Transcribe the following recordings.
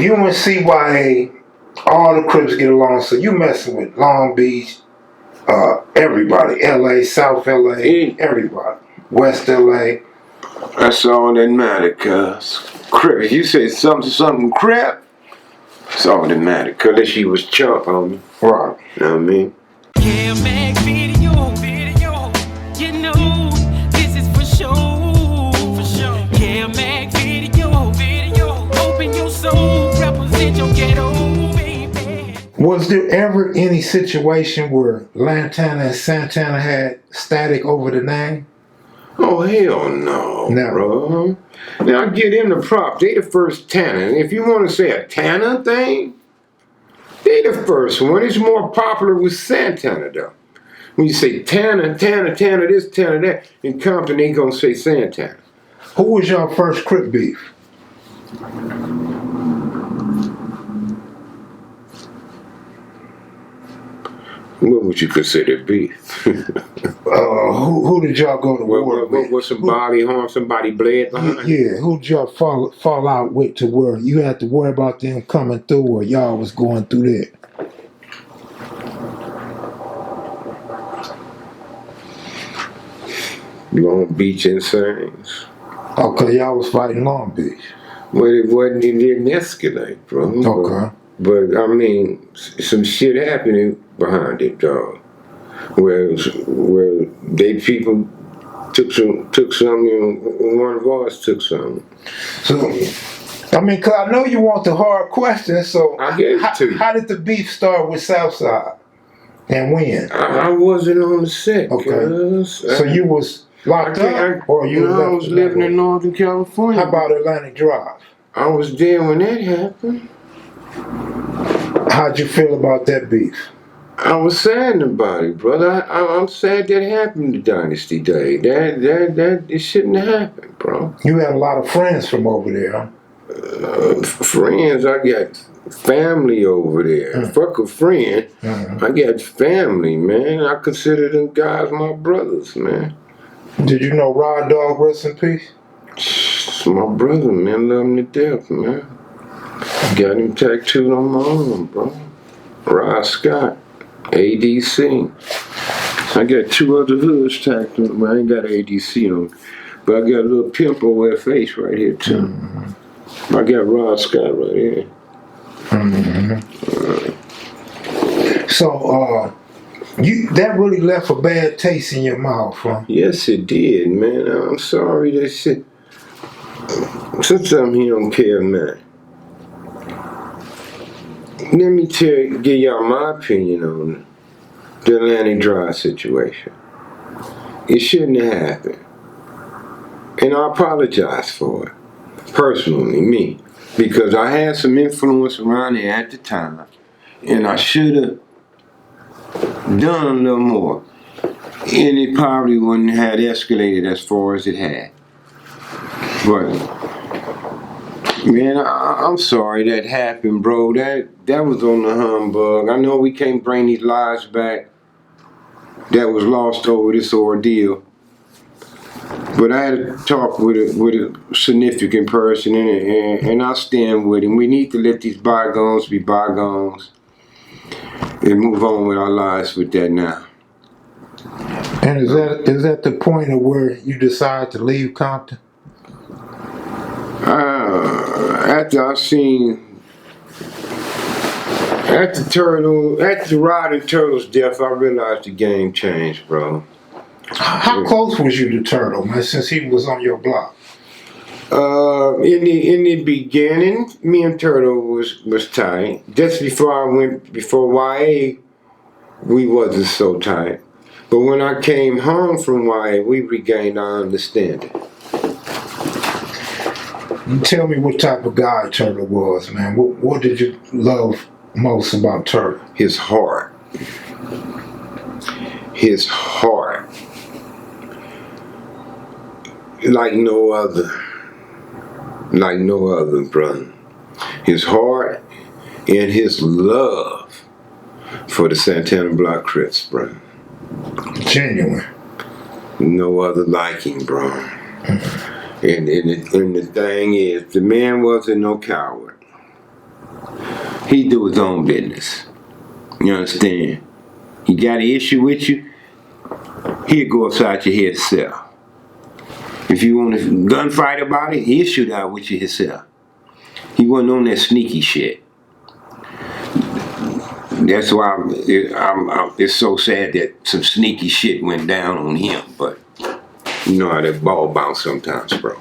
you and CYA, all the Crips get along, so you messing with Long Beach, everybody, LA, South LA, everybody, West LA. That's all that matter, cuz. Crip, you say something Crip, that's all that matter, cuz that she was chump on me. Right. You know what I mean? Kev Mac video, you know, this is for sure. Kev Mac video, open your soul, represent your ghetto, baby. Was there ever any situation where Lantana and Santana had static over the name? Oh, hell no, bro. Now, I give them the prop. They the first Tanner. And if you want to say a Tanner thing, they the first one. It's more popular with Santana, though. When you say Tanner, this, Tanner, that, in Compton, they gonna say Santana. Who was your first Crip beef? What would you consider beef? Who did y'all go to war with? Was somebody harm, somebody bled behind? Yeah, who did y'all fall out with to where you had to worry about them coming through or y'all was going through that? Long Beach Insanes. Okay, y'all was fighting Long Beach. Well, it didn't escalate, bro. Okay. But I mean, some shit happening behind it, dog. Where they people took some, and one of ours took some. So, I mean, cause I know you want the hard question. So, I gave it to you. How did the beef start with Southside, and when? I wasn't on the set. Okay. So you was locked up, or you? I was living in Northern California. How about Atlantic Drive? I was there when that happened. How'd you feel about that beef? I was sad about it, brother. I'm sad that happened to Dynasty Day. That it shouldn't have happened, bro. You had a lot of friends from over there. Friends, I got family over there. Fuck a friend. I got family, man. I consider them guys my brothers, man. Did you know Rod Dog, rest in peace? It's my brother, man. Love him to death, man. Got him tattooed on my arm, bro. Rod Scott, ADC. I got 2 other hoods tattooed on. I ain't got ADC on, but I got a little pimp OFH right here too. I got Rod Scott right here. So, that really left a bad taste in your mouth, huh? Yes, it did, man. I'm sorry that shit. Since I'm here on Kev Mac, let me give y'all my opinion on the Atlantic Drive situation. It shouldn't have happened. And I apologize for it. Personally, me. Because I had some influence around there at the time. And I should have done a little more. And it probably wouldn't have escalated as far as it had. But, man, I'm sorry that happened, bro. That was on the humbug. I know we can't bring these lives back that was lost over this ordeal. But I had to talk with a significant person, and I stand with him. We need to let these bygones be bygones and move on with our lives with that now. And is that the point of where you decide to leave Compton? After I seen after Rod and Turtle's death, I realized the game changed, bro. How close was you to Turtle, man, since he was on your block? In the beginning, me and Turtle was tight. Just before YA, we wasn't so tight. But when I came home from YA, we regained our understanding. Tell me what type of guy Turtle was, man. What did you love most about Turtle? His heart. His heart. Like no other. Like no other, brother. His heart and his love for the Santana Block Crips, bro. Genuine. No other like him, bro. And the thing is, the man wasn't no coward. he do his own business. You understand? He got an issue with you, he'll go upside your head himself. If you want a gunfight about it, he'll shoot out with you himself. He wasn't on that sneaky shit. That's why it's so sad that some sneaky shit went down on him. But you know how that ball bounce sometimes, bro.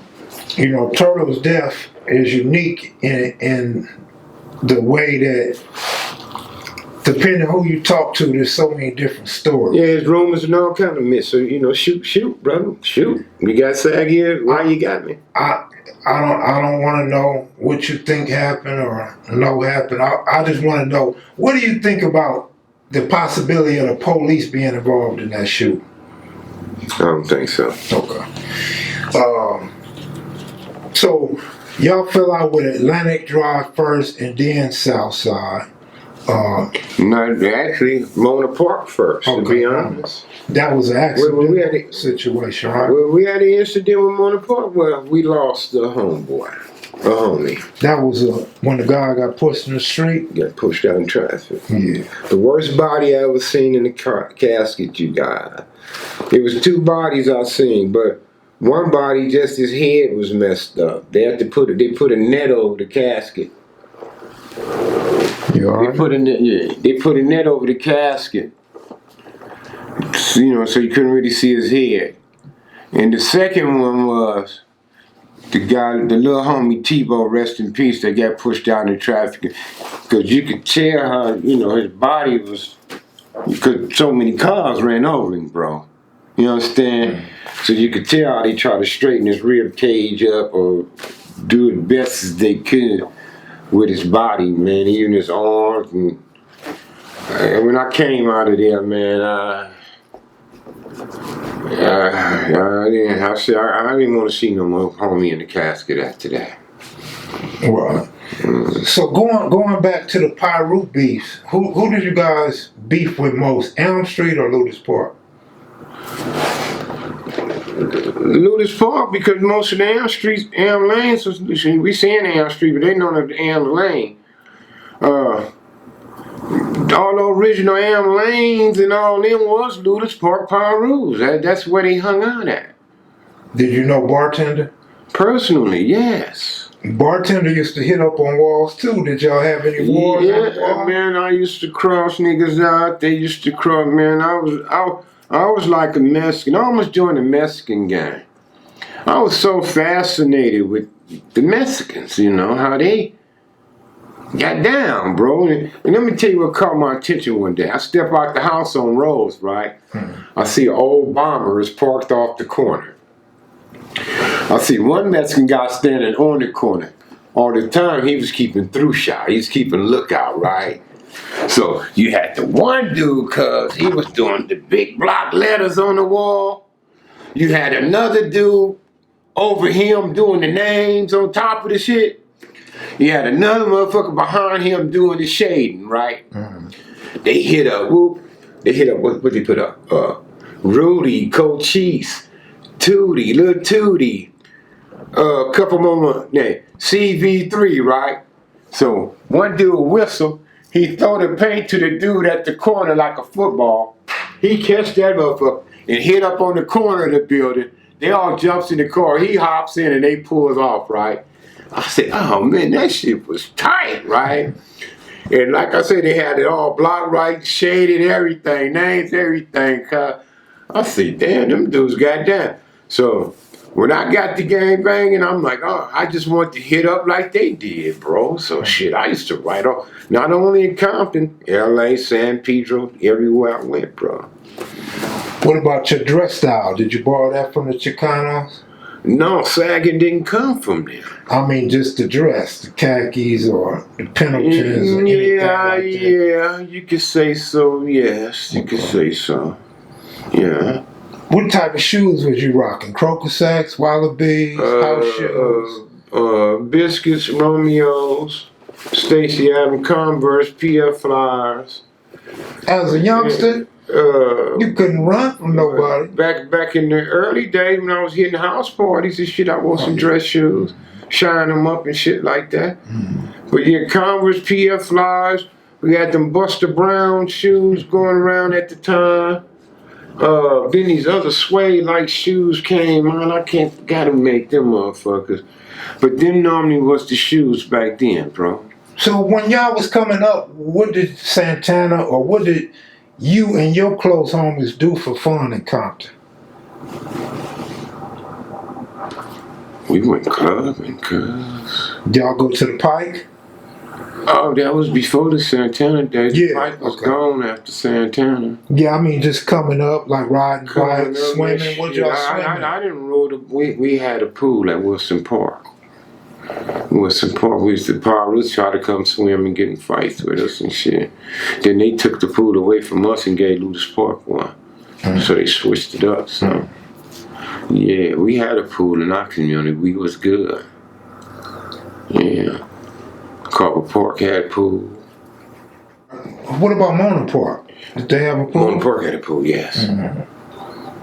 You know, Turtle's death is unique in the way that, depending on who you talk to, there's so many different stories. Yeah, there's rumors and all kind of myths. So you know, shoot, brother, shoot. You got Sag here. Why you got me? I don't want to know what you think happened or know happened. I just want to know, what do you think about the possibility of the police being involved in that shooting? I don't think so. Okay. So y'all fell out with Atlantic Drive first and then Southside. No, actually, Mona Park first, to be honest. That was an accident we had a situation, right? Well, we had an incident with Mona Park where we lost the homeboy, a homie. That was when the guy got pushed in the street? Got pushed out in traffic. Yeah. The worst body I ever seen in the casket, you guys. It was 2 bodies I seen, but one body, just his head was messed up. They put a net over the casket. You all right? They put a net over the casket. You know, so you couldn't really see his head. And the second one was the little homie Tebow, rest in peace, that got pushed out in traffic. Because you could tell how, you know, his body was, because so many cars ran over him, bro. You understand? So you could tell how they tried to straighten his rib cage up or do it best as they could with his body, man, even his arms. And when I came out of there, man, I didn't want to see no more homie in the casket after that. Right. So going back to the Pyru beefs, who did you guys beef with most, Elm Street or Ludus Park? Ludus Park, because most of the Elm lanes, we saying Elm Street, but they know the Elm lane. All the original Elm lanes and all them was Ludus Park Pyrus. That's where they hung out at. Did you know Bartender? Personally, yes. Bartender used to hit up on walls too. Did y'all have any wars? Yeah, man, I used to cross niggas out. They used to cross, man. I was like a Mexican. I almost joined the Mexican gang. I was so fascinated with the Mexicans, you know, how they got down, bro. And let me tell you what caught my attention one day. I step out the house on Rose, right? I see an old bomber is parked off the corner. I see one Mexican guy standing on the corner. All the time he was keeping through shot. He was keeping lookout, right? So you had the one dude, cause he was doing the big block letters on the wall. You had another dude over him doing the names on top of the shit. You had another motherfucker behind him doing the shading, right? They hit up, what they put up? Rudy, Cochise, Tootie, Lil Tootie, a couple more, CV3, right? So one dude whistle, he throw the paint to the dude at the corner like a football. He catch that motherfucker and hit up on the corner of the building. They all jumps in the car. He hops in and they pulls off, right? I said, oh man, that shit was tight, right? And like I said, they had it all block right, shaded, everything, names, everything. I said, damn, them dudes got down. So when I got the gang banging, I'm like, oh, I just want to hit up like they did, bro. So shit, I used to write off, not only in Compton, LA, San Pedro, everywhere I went, bro. What about your dress style? Did you borrow that from the Chicanos? No, sagging didn't come from there. I mean, just the dress, the khakis or the Pendletons or anything like that. Yeah, you could say so, yes, you could say so, yeah. What type of shoes was you rocking? Crip Sags, Wallabies, house shoes? Biscuits, Romeos, Stacy Adams, Converse, PF Flyers. As a youngster, you couldn't run from nobody. Back in the early days when I was hitting house parties and shit, I wore some dress shoes, shine them up and shit like that. But yeah, Converse PF flies. We had them Buster Brown shoes going around at the time. Then these other suede-like shoes came on. Gotta make them motherfuckers. But them normally was the shoes back then, bro. So when y'all was coming up, what did Santana or what did you and your close homies do for fun in Compton? We went clubbing, cuz. Y'all go to the Pike? Oh, that was before the Santana days. Yeah, The Pike was okay. gone after Santana. Yeah, I mean just coming up, like riding Coming bikes, up, swimming. What y'all swimming? I didn't roll the. We had a pool at Wilson Park. Wilson Park, we used to pirates try to come swim and get in fights with us and shit. Then they took the pool away from us and gave Ludus Park one. So they switched it up. So yeah, we had a pool in our community. We was good. Yeah. Carver Park had a pool. What about Mona Park? Did they have a pool? Mona Park had a pool, yes.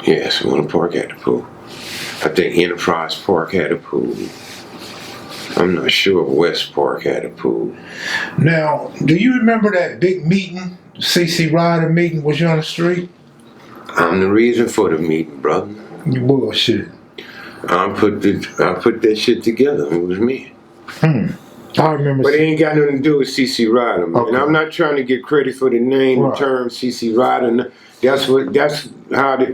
Yes, Mona Park had a pool. I think Enterprise Park had a pool. I'm not sure West Park had a pool. Now, do you remember that big meeting, CC Rider meeting? Was you on the street? I'm the reason for the meeting, brother. You bullshit. I put that shit together. It was me. I remember. But it ain't got nothing to do with CC Rider, man. Okay. I'm not trying to get credit for the name Right. and term CC Rider. That's how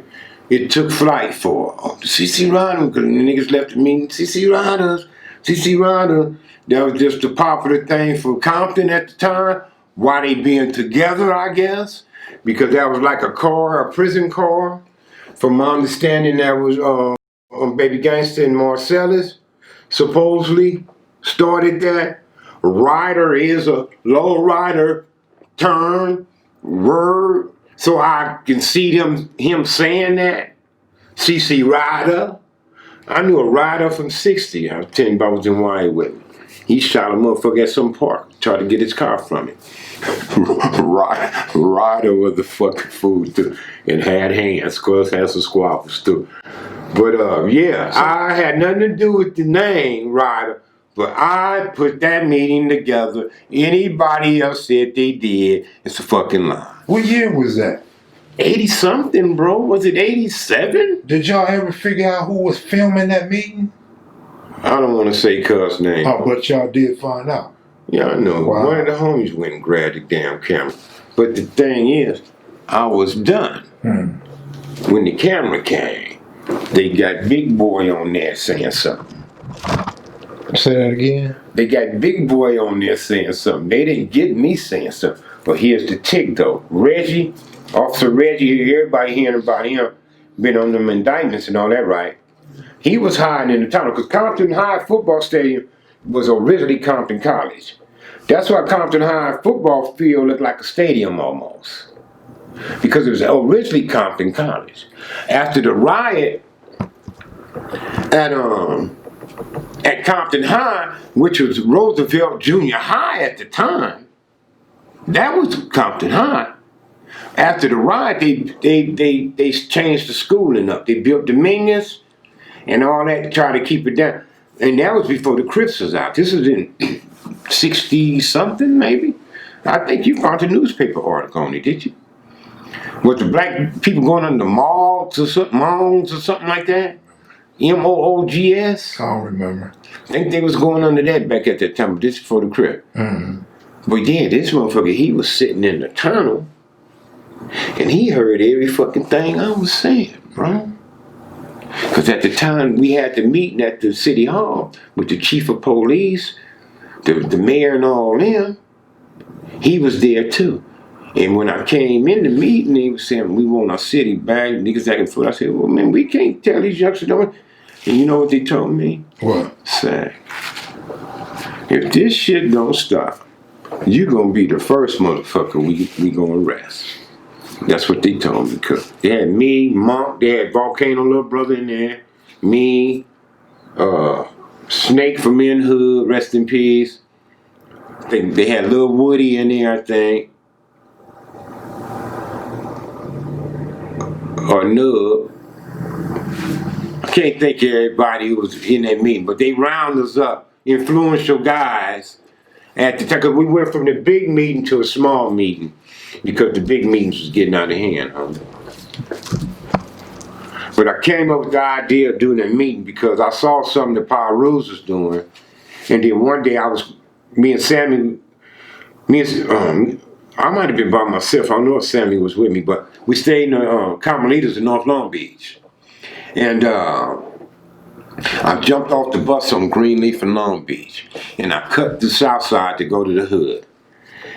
it took flight for. Oh, the CC Rider, because the niggas left the meeting. CC Riders, CC Rider. That was just a popular thing for Compton at the time. Why they being together, I guess, because that was like a prison car. From my understanding, that was Baby Gangsta and Marcellus supposedly started that. Rider is a low rider term, word. So I can see him saying that. CC Rider. I knew a rider from 60. I was 10 bones in wine with me. He shot a motherfucker at some park, tried to get his car from him. Rider was the fucking fool too, and had hands, cause had some squabbles too. But yeah, I had nothing to do with the name Rider, but I put that meeting together. Anybody else said they did, it's a fucking lie. What year was that? 80 something, bro. Was it 87? Did y'all ever figure out who was filming that meeting? I don't want to say cuz name. Oh, but y'all did find out. Yeah, I know. Wow. One of the homies went and grabbed the damn camera. But the thing is, I was done. When the camera came, they got Big Boy on there saying something. Say that again? They got Big Boy on there saying something. They didn't get me saying something. But here's the tick though. Reggie, Officer Reggie, everybody hearing about him, been on them indictments and all that, right? He was hiding in the tunnel because Compton High football stadium was originally Compton College. That's why Compton High football field looked like a stadium almost. Because it was originally Compton College. After the riot at Compton High, which was Roosevelt Junior High at the time, that was Compton High. After the riot, they changed the schooling up. They built Dominguez and all that to try to keep it down. And that was before the Crips was out. This was in 60-something, maybe? I think you found a newspaper article on it, did you? Was the black people going on the malls or something like that? MOOGS? I don't remember. I think they was going under that back at that time, but this is for the Crip. But yeah, this motherfucker, he was sitting in the tunnel and he heard every fucking thing I was saying, bro. Because at the time we had the meeting at the city hall with the chief of police, the mayor and all them. He was there too. And when I came in the meeting, they was saying, we want our city back, niggas acting foot. I said, well, man, we can't tell these youngsters don't. And you know what they told me? What? Sag, if this shit don't stop, you gonna be the first motherfucker we gonna arrest. That's what they told me. Cause they had me, Monk, they had Volcano Little Brother in there, me, Snake from In Hood, rest in peace. They had Lil Woody in there, I think. Or Nub. I can't think of everybody who was in that meeting, but they round us up, influential guys, at the time, because we went from the big meeting to a small meeting because the big meetings was getting out of hand, homie. But I came up with the idea of doing a meeting because I saw something the Power Rules was doing. And then one day I might have been by myself. I don't know if Sammy was with me, but we stayed in the Carmelitas in North Long Beach. And I jumped off the bus on Greenleaf in Long Beach. And I cut the south side to go to the hood.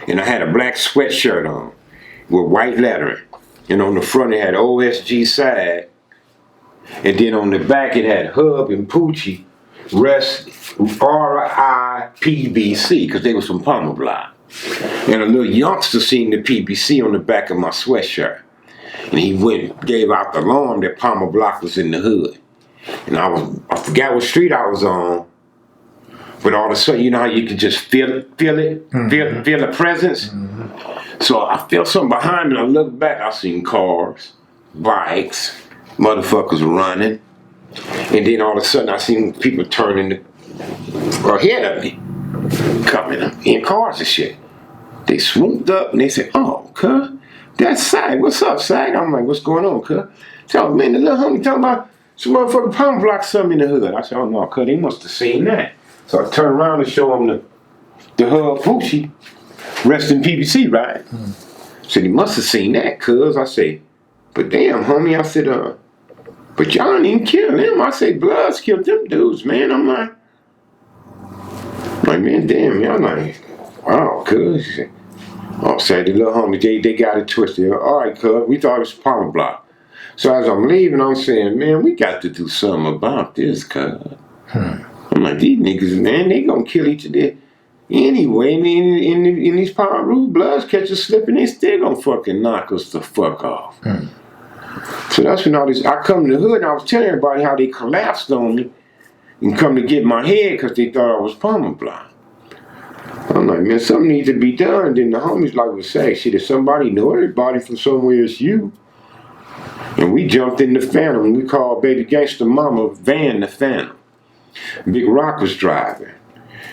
And I had a black sweatshirt on with white lettering. And on the front it had OSG Sag. And then on the back it had Hub and Poochie, rest RIPBC, because they was from Palmer Block. And a little youngster seen the PBC on the back of my sweatshirt. And he gave out the alarm that Palmer Block was in the hood. And I forgot what street I was on, but all of a sudden, you know how you can just feel it, feel the presence? Mm-hmm. So I felt something behind me, and I looked back, I seen cars, bikes, motherfuckers running. And then all of a sudden, I seen people turning ahead of me, coming in cars and shit. They swooped up and they said, "Oh, cuz, that's Sag. What's up, Sag?" I'm like, "What's going on, cuz?" So, man, the little homie talking about some motherfucking Palm Block something in the hood. I said, "Oh, no, cuz, they must have seen that." So I turned around and showed him the Hub Poochie, rest in PBC, right? Said, "He must have seen that, cuz." I said, "But damn, homie," I said, "but y'all didn't even kill him." I said, "Bloods killed them dudes, man." I'm like, man, damn, y'all like, wow, cuz. He said, "Oh," said the little homie, they got it twisted. "All right, cuz, we thought it was Palmer Block." So as I'm leaving, I'm saying, "Man, we got to do something about this, cuz." I'm like, these niggas, man, they gonna kill each other anyway. And in these Power Rule Bloods catch us slipping, they still gonna fucking knock us the fuck off. So that's when I come to the hood and I was telling everybody how they collapsed on me and come to get my head because they thought I was Palmer Block. I'm like, man, something needs to be done. Then the homies like would say, shit, if somebody know everybody from somewhere, it's you. And we jumped in the Phantom and we called Baby Gangsta Mama Van the Phantom. Big Rock was driving.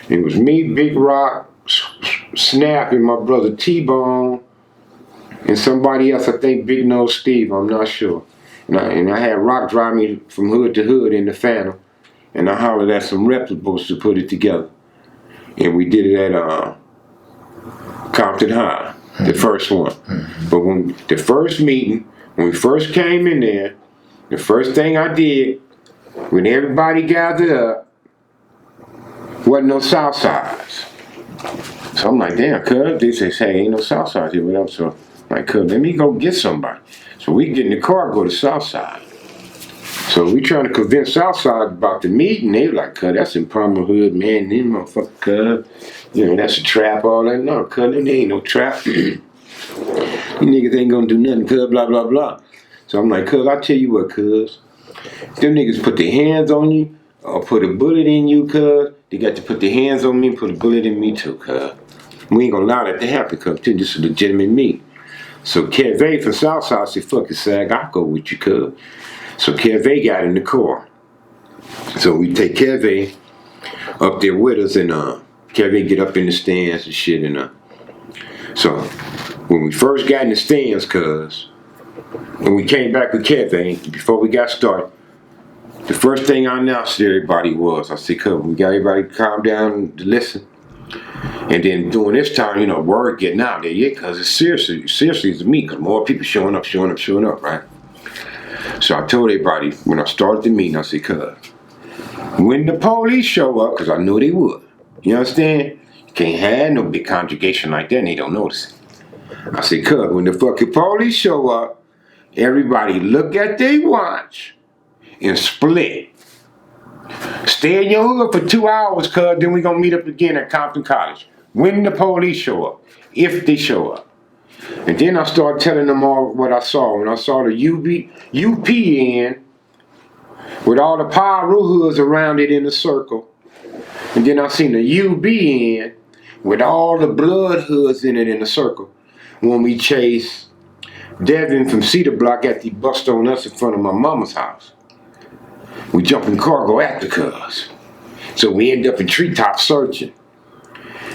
It was me, Big Rock, Snap, and my brother T-Bone, and somebody else, I think Big Nose Steve, I'm not sure. And I had Rock drive me from hood to hood in the Phantom, and I hollered at some replicas to put it together. And we did it at Compton High, the first one. But when the first meeting, when we first came in there, the first thing I did, when everybody gathered up, wasn't no south sides. So I'm like, damn, cuz, they say, hey, ain't no south sides here, what else? So I'm like, cuz, let me go get somebody. So we get in the car, go to south side. So we trying to convince Southside about the meeting. They like, cuz, that's in Palmer Hood, man. Them motherfucker, cuz. You know, that's a trap, all that. No, cuz, there ain't no trap. These niggas ain't gonna do nothing, cuz, blah, blah, blah. So I'm like, cuz, I tell you what, cuz. Them niggas put their hands on you or put a bullet in you, cuz. They got to put their hands on me and put a bullet in me too, cuz. We ain't gonna allow that to happen, cuz. This is a legitimate meeting. So Kev Mac from Southside said, fuck it, Sag, I'll go with you, cuz. So Kev Mac got in the car. So we take Kev Mac up there with us, and Kev Mac get up in the stands and shit. And so when we first got in the stands, cuz, when we came back with Kev Mac, before we got started, the first thing I announced to everybody was, I said, cuz, we got everybody to calm down to listen. And then during this time, you know, word getting out there, yeah, cuz it's seriously it's me, cuz more people showing up, right? So I told everybody, when I started the meeting, I said, cuz, when the police show up, because I knew they would, you understand? You can't have no big congregation like that and they don't notice it. I said, cuz, when the fucking police show up, everybody look at their watch and split. Stay in your hood for 2 hours, cuz, then we gonna meet up again at Compton College. When the police show up, if they show up. And then I started telling them all what I saw. When I saw the UPN with all the Power Rule hoods around it in a circle. And then I seen the UBN with all the blood hoods in it in a circle. When we chased Devin from Cedar Block after he bust on us in front of my mama's house. We jump in the car, go after cuz. So we end up in treetop searching.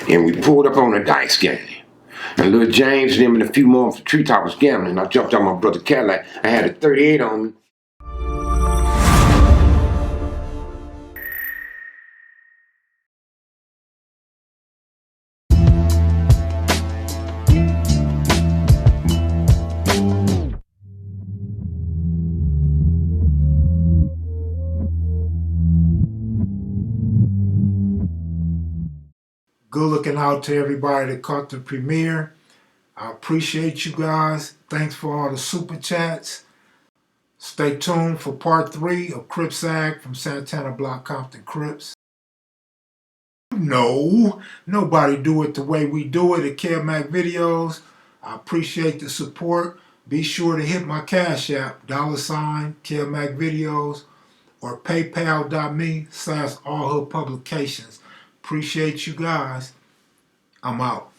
And we pulled up on a dice game. And little James and them and a few more from Treetop was gambling. I jumped on my brother Cadillac. I had a 38 on me. Good looking out to everybody that caught the premiere. I appreciate you guys. Thanks for all the super chats. Stay tuned for part 3 of Crip Sag from Santana Block Compton Crips. No, nobody do it the way we do it at Kev Mac Videos. I appreciate the support. Be sure to hit my Cash App, $ Kev Mac Videos, or paypal.me/allhoodpublications. Appreciate you guys. I'm out.